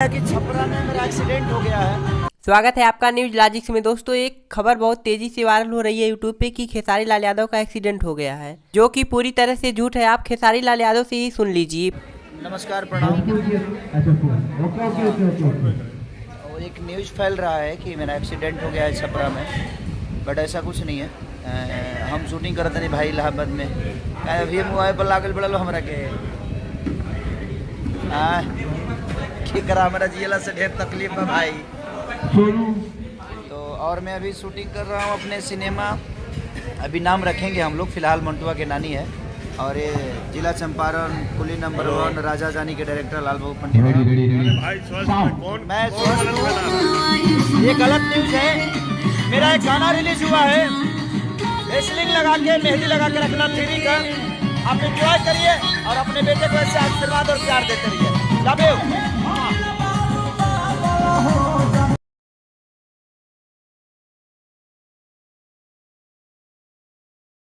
है कि छपरा में मेरा एक्सीडेंट हो गया है। स्वागत है आपका न्यूज लॉजिक्स में। दोस्तों, एक खबर बहुत तेजी से वायरल हो रही है यूट्यूब पे कि खेसारी लाल यादव का एक्सीडेंट हो गया है, जो कि पूरी तरह से झूठ है। आप खेसारी लाल यादव से ही सुन लीजिए। नमस्कार, प्रणाम। और एक न्यूज़ फैल रहा है कि मेरा एक्सीडेंट हो गया है छपरा में, बट ऐसा कुछ नहीं है। हम शूटिंग करते नहीं भाई इलाहाबाद में, अभी मोबाइल पर लागल पड़ल हमरा के की करा, हमारा जिला से ढेर तकलीफ है भाई। तो और मैं अभी शूटिंग कर रहा हूँ अपने सिनेमा, अभी नाम रखेंगे हम लोग, फिलहाल मंटुआ के नानी है। और ये जिला चंपारण कुली नंबर 1 राजा जानी के डायरेक्टर लाल बाबू पंडित। मैं स्वस्थ हूँ। ये गलत न्यूज़ है। मेरा एक गाना रिलीज हुआ है, रेसलिंग लगा के मेहंदी लगा के रखना थ्री का। आप एंजॉय करिए और अपने बेटे को ऐसे आशीर्वाद और प्यार देते रहिए। Love you.